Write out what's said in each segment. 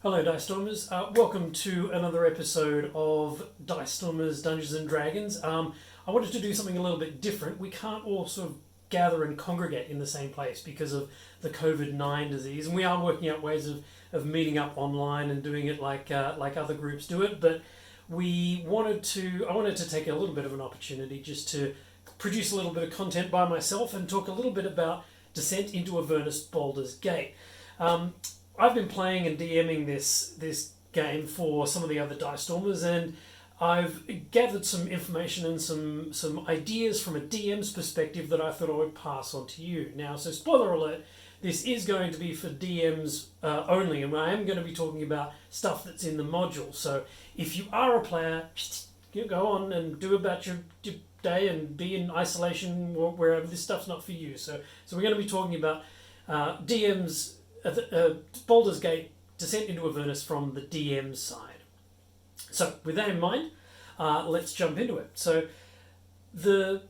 Hello Dice Stormers, welcome to another episode of Dice Stormers Dungeons and Dragons. I wanted to do something a little bit different. We can't all sort of gather and congregate in the same place because of the COVID-19 disease, and we are working out ways of meeting up online and doing it like other groups do it, but I wanted to take a little bit of an opportunity just to produce a little bit of content by myself and talk a little bit about Descent into Avernus Baldur's Gate. I've been playing and DMing this game for some of the other Dice Stormers, and I've gathered some information and some ideas from a DM's perspective that I thought I would pass on to you. Now, so spoiler alert, this is going to be for DMs only, and I am going to be talking about stuff that's in the module. So if you are a player, you go on and do about your day and be in isolation wherever. This stuff's not for you. So we're going to be talking about DMs. Baldur's Gate, Descent into Avernus from the DM side. So, with that in mind, let's jump into it. So, the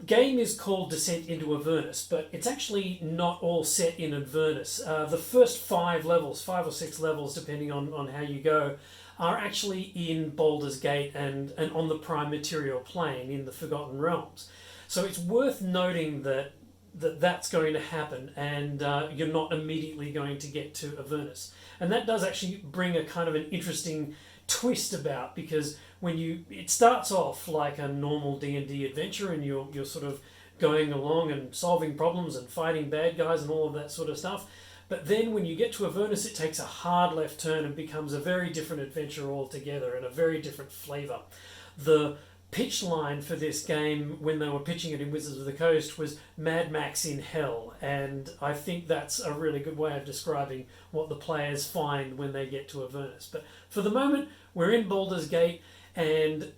game is called Descent into Avernus, but it's actually not all set in Avernus. The first 5 or 6 levels, depending on how you go, are actually in Baldur's Gate and on the Prime Material Plane in the Forgotten Realms. So, it's worth noting that's going to happen, and you're not immediately going to get to Avernus. And that does actually bring a kind of an interesting twist about, because it starts off like a normal D&D adventure, and you're sort of going along and solving problems and fighting bad guys and all of that sort of stuff. But then when you get to Avernus, it takes a hard left turn and becomes a very different adventure altogether and a very different flavour. The pitch line for this game when they were pitching it in Wizards of the Coast was Mad Max in Hell, and I think that's a really good way of describing what the players find when they get to Avernus. But for the moment, we're in Baldur's Gate, and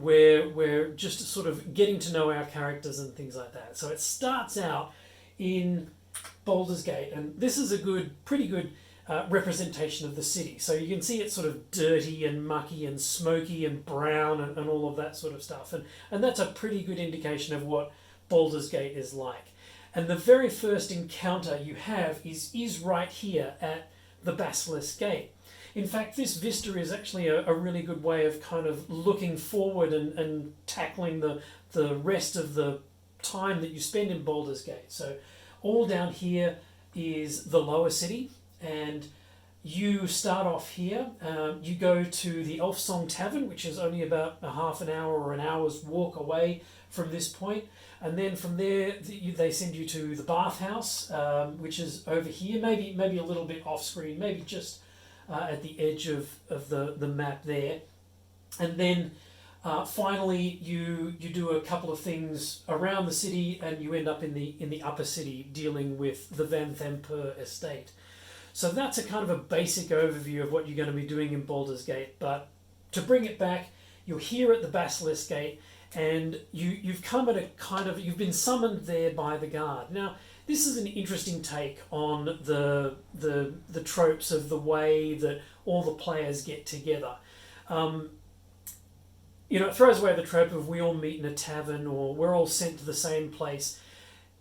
we're just sort of getting to know our characters and things like that. So it starts out in Baldur's Gate, and this is a pretty good representation of the city. So you can see it's sort of dirty and mucky and smoky and brown and all of that sort of stuff. And that's a pretty good indication of what Baldur's Gate is like. And the very first encounter you have is right here at the Basilisk Gate. In fact, this vista is actually a really good way of kind of looking forward and tackling the rest of the time that you spend in Baldur's Gate. So all down here is the lower city, and you start off here. You go to the Song Tavern, which is only about a half an hour or an hour's walk away from this point. And then from there, they send you to the Bathhouse, which is over here, maybe a little bit off screen, maybe just at the edge of the map there. And then finally, you do a couple of things around the city, and you end up in the upper city dealing with the Van Thamper estate. So that's a kind of a basic overview of what you're going to be doing in Baldur's Gate. But to bring it back, you're here at the Basilisk Gate, and you've come at you've been summoned there by the guard. Now, this is an interesting take on the tropes of the way that all the players get together. It throws away the trope of we all meet in a tavern or we're all sent to the same place.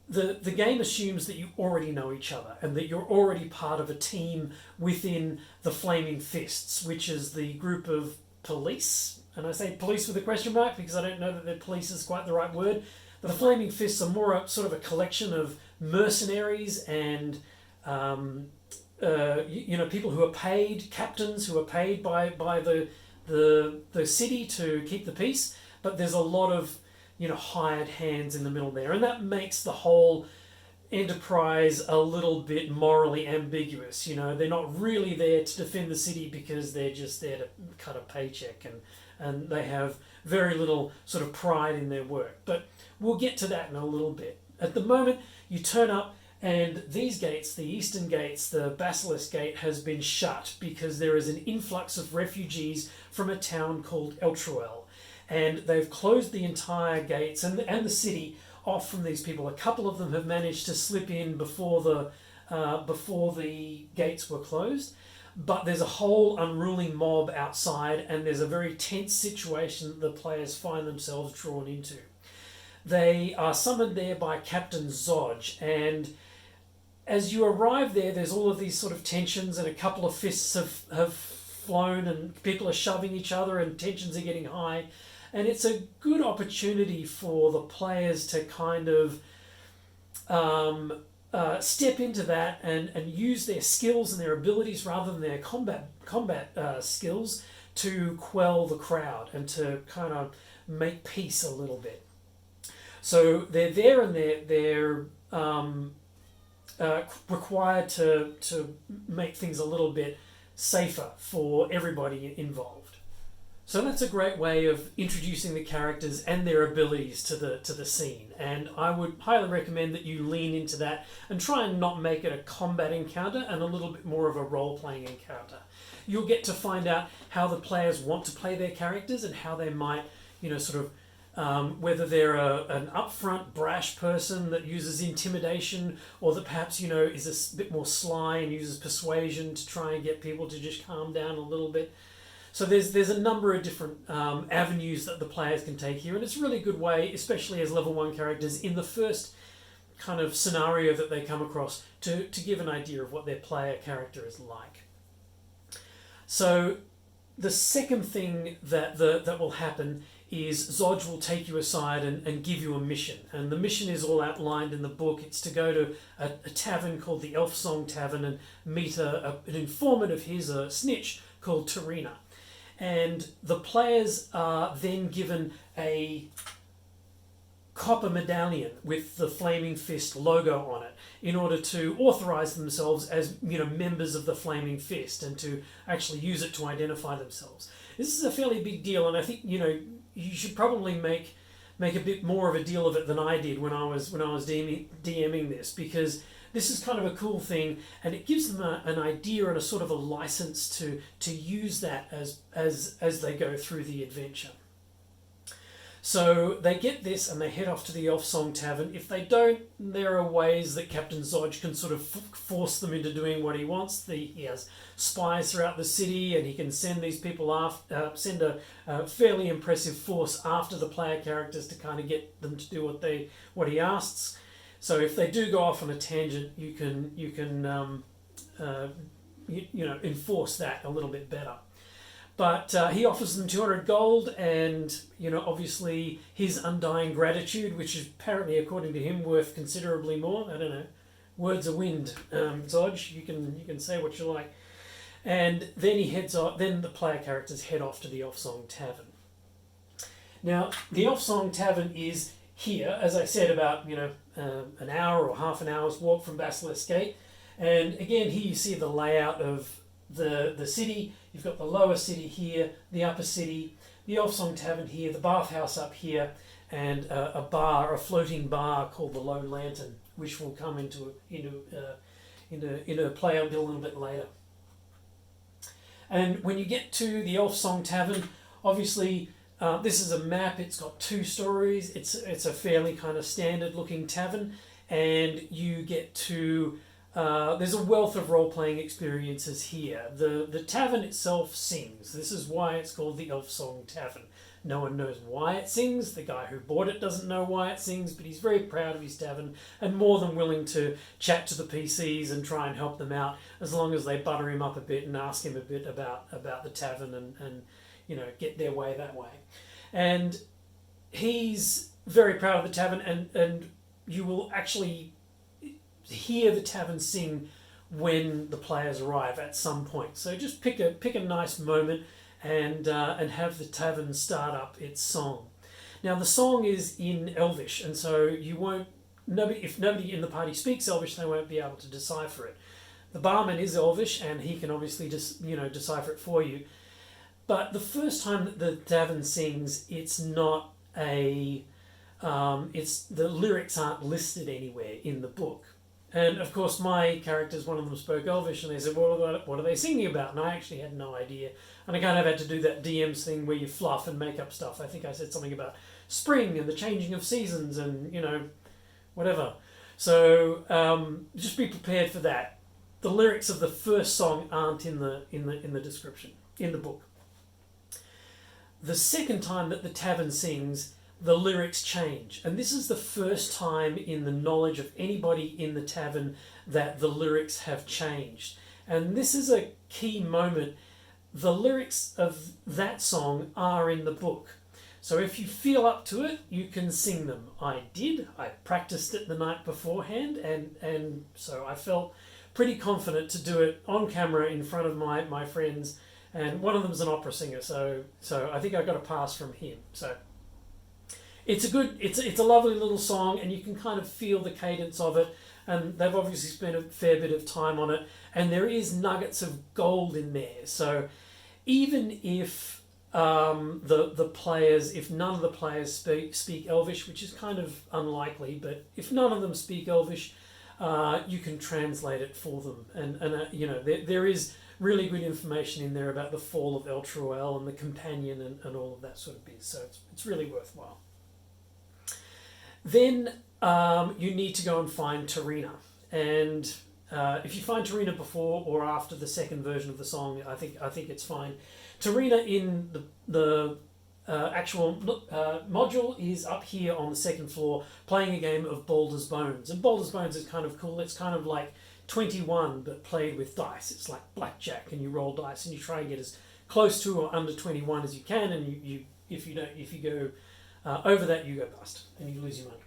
The game assumes that you already know each other and that you're already part of a team within the Flaming Fists, which is the group of police. And I say police with a question mark because I don't know that police is quite the right word. But the Flaming Fists are more sort of a collection of mercenaries and people who are paid, captains who are paid by the city to keep the peace. But there's a lot of hired hands in the middle there. And that makes the whole enterprise a little bit morally ambiguous. They're not really there to defend the city because they're just there to cut a paycheck, and they have very little sort of pride in their work. But we'll get to that in a little bit. At the moment, you turn up, and these gates, the eastern gates, the Basilisk Gate, has been shut because there is an influx of refugees from a town called Eltruel. And they've closed the entire gates and the city off from these people. A couple of them have managed to slip in before the gates were closed, but there's a whole unruly mob outside, and there's a very tense situation that the players find themselves drawn into. They are summoned there by Captain Zodge, and as you arrive there, there's all of these sort of tensions, and a couple of fists have flown, and people are shoving each other, and tensions are getting high. And it's a good opportunity for the players to kind of step into that and use their skills and their abilities rather than their combat skills to quell the crowd and to kind of make peace a little bit. So they're there, and they're required to make things a little bit safer for everybody involved. So that's a great way of introducing the characters and their abilities to the scene, and I would highly recommend that you lean into that and try and not make it a combat encounter and a little bit more of a role-playing encounter. You'll get to find out how the players want to play their characters and how they might, whether they're an upfront, brash person that uses intimidation, or that perhaps, is a bit more sly and uses persuasion to try and get people to just calm down a little bit. So there's a number of different avenues that the players can take here, and it's a really good way, especially as level 1 characters, in the first kind of scenario that they come across, to give an idea of what their player character is like. So the second thing that will happen is Zodge will take you aside and give you a mission. And the mission is all outlined in the book. It's to go to a tavern called the Song Tavern and meet an informant of his, a snitch, called Tarina. And the players are then given a copper medallion with the Flaming Fist logo on it in order to authorize themselves as members of the Flaming Fist and to actually use it to identify themselves. This is a fairly big deal, and I think you should probably make a bit more of a deal of it than I did when I was DMing this, because this is kind of a cool thing, and it gives them an idea and a sort of a license to use that as they go through the adventure. So they get this and they head off to the Song Tavern. If they don't, there are ways that Captain Zodge can sort of force them into doing what he wants. He has spies throughout the city, and he can send these people send a fairly impressive force after the player characters to kind of get them to do what he asks. So if they do go off on a tangent, you can enforce that a little bit better. But he offers them 200 gold and, obviously his undying gratitude, which is apparently, according to him, worth considerably more. I don't know. Words of wind, Zodge. You can say what you like. And then he heads off. Then the player characters head off to the Song Tavern. Now, the Song Tavern is here, as I said, about an hour or half an hour's walk from Basilisk Gate. And again, here you see the layout of the city. You've got the lower city here, the upper city, the Song Tavern here, the Bathhouse up here, and a floating bar called the Lone Lantern, which will come into play a little bit later. And when you get to the Song Tavern, obviously this is a map. It's got 2 stories. It's a fairly kind of standard looking tavern, and you get to there's a wealth of role-playing experiences here. The tavern itself sings. This is why it's called the Song Tavern. No one knows why it sings. The guy who bought it doesn't know why it sings, but he's very proud of his tavern and more than willing to chat to the PCs and try and help them out, as long as they butter him up a bit and ask him a bit about the tavern and get their way that way. And he's very proud of the tavern, and you will actually hear the tavern sing when the players arrive at some point. So just pick a nice moment and have the tavern start up its song. Now the song is in Elvish, and so if nobody in the party speaks Elvish, they won't be able to decipher it. The barman is Elvish, and he can obviously just decipher it for you. But the first time that the tavern sings, it's not the lyrics aren't listed anywhere in the book. And of course, my characters, one of them spoke Elvish, and they said, well, what are they singing about? And I actually had no idea. And I kind of had to do that DMs thing where you fluff and make up stuff. I think I said something about spring and the changing of seasons and, whatever. So just be prepared for that. The lyrics of the first song aren't in the description, in the book. The second time that the tavern sings, the lyrics change. And this is the first time in the knowledge of anybody in the tavern that the lyrics have changed. And this is a key moment. The lyrics of that song are in the book. So if you feel up to it, you can sing them. I did. I practiced it the night beforehand, and so I felt pretty confident to do it on camera in front of my friends. And one of them's an opera singer, so I think I got a pass from him. So it's a lovely little song, and you can kind of feel the cadence of it. And they've obviously spent a fair bit of time on it, and there is nuggets of gold in there. So even if the players, if none of the players speak Elvish, which is kind of unlikely, but if none of them speak Elvish, you can translate it for them. And there is really good information in there about the fall of Eltruel and the companion and all of that sort of biz. So it's really worthwhile. Then you need to go and find Tarina. And if you find Tarina before or after the second version of the song, I think it's fine. Tarina in the actual module is up here on the second floor playing a game of Baldur's Bones. And Baldur's Bones is kind of cool. It's kind of like 21 but played with dice. It's like blackjack, and you roll dice and you try and get as close to or under 21 as you can, and if you go over that, you go bust and you lose your money.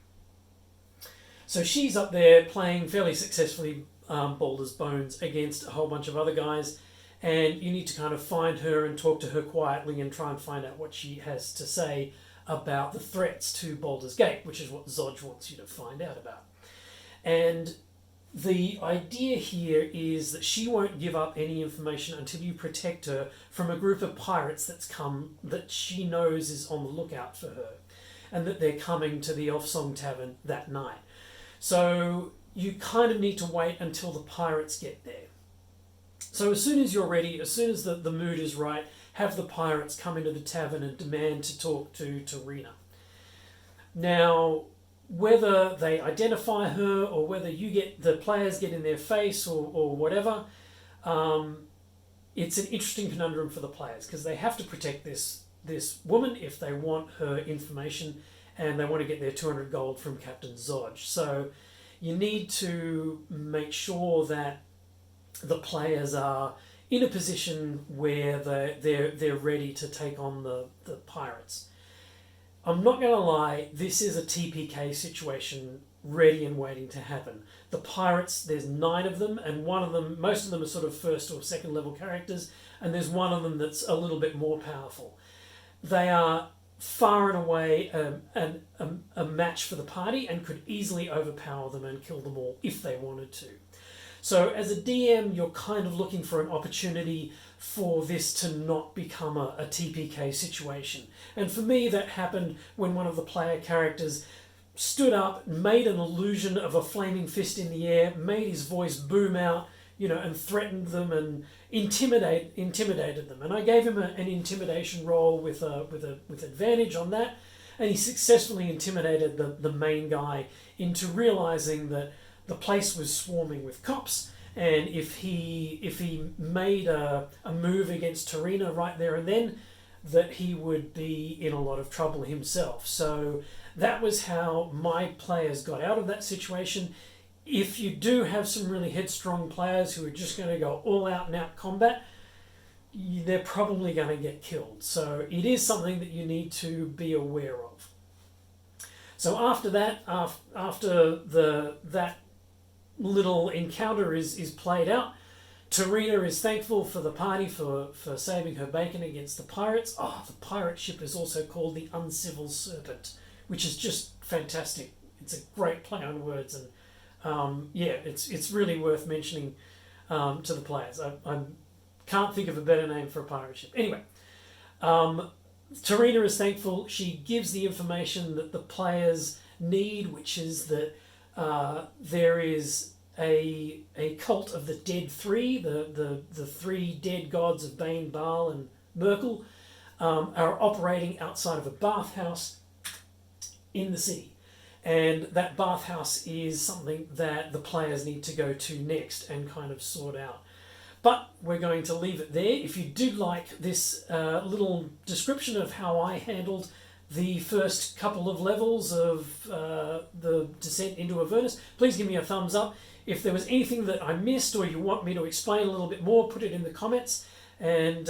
So she's up there playing fairly successfully Baldur's Bones against a whole bunch of other guys, and you need to kind of find her and talk to her quietly and try and find out what she has to say about the threats to Baldur's Gate, which is what Zodge wants you to find out about. And the idea here is that she won't give up any information until you protect her from a group of pirates that she knows is on the lookout for her, and that they're coming to the Song Tavern that night. So you kind of need to wait until the pirates get there. So as soon as you're ready, as soon as the mood is right, have the pirates come into the tavern and demand to talk to Tarina. Now, whether they identify her or whether the players get in their face or whatever, it's an interesting conundrum for the players, because they have to protect this woman if they want her information, and they want to get their 200 gold from Captain Zodge. So you need to make sure that the players are in a position where they're ready to take on the pirates. I'm not going to lie, this is a TPK situation ready and waiting to happen. The pirates, there's 9 of them, and most of them are sort of first or second level characters, and there's one of them that's a little bit more powerful. They are far and away a match for the party and could easily overpower them and kill them all if they wanted to. So as a DM, you're kind of looking for an opportunity for this to not become a TPK situation. And for me, that happened when one of the player characters stood up, made an illusion of a flaming fist in the air, made his voice boom out, and threatened them and intimidated them. And I gave him an intimidation roll with advantage on that, and he successfully intimidated the main guy into realizing that the place was swarming with cops, and if he made a move against Tarina right there and then, that he would be in a lot of trouble himself. So that was how my players got out of that situation. If you do have some really headstrong players who are just going to go all out and out combat, they're probably going to get killed. So it is something that you need to be aware of. So after that, that little encounter is played out, Tarina is thankful for the party for saving her bacon against the pirates. The pirate ship is also called the Uncivil Serpent, which is just fantastic. It's a great play on words, and it's really worth mentioning to the players. I can't think of a better name for a pirate ship. Anyway, Tarina is thankful. She gives the information that the players need, which is that there is a cult of the Dead Three, the 3 dead gods of Bane, Baal, and Merkel, are operating outside of a bathhouse in the city. And that bathhouse is something that the players need to go to next and kind of sort out. But we're going to leave it there. If you do like this little description of how I handled the first couple of levels of the descent into Avernus, please give me a thumbs up. If there was anything that I missed or you want me to explain a little bit more, put it in the comments. And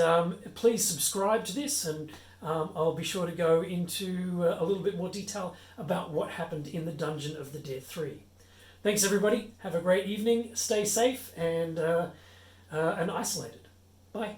please subscribe to this, and I'll be sure to go into a little bit more detail about what happened in the Dungeon of the Dead 3. Thanks everybody, have a great evening, stay safe and isolated. Bye.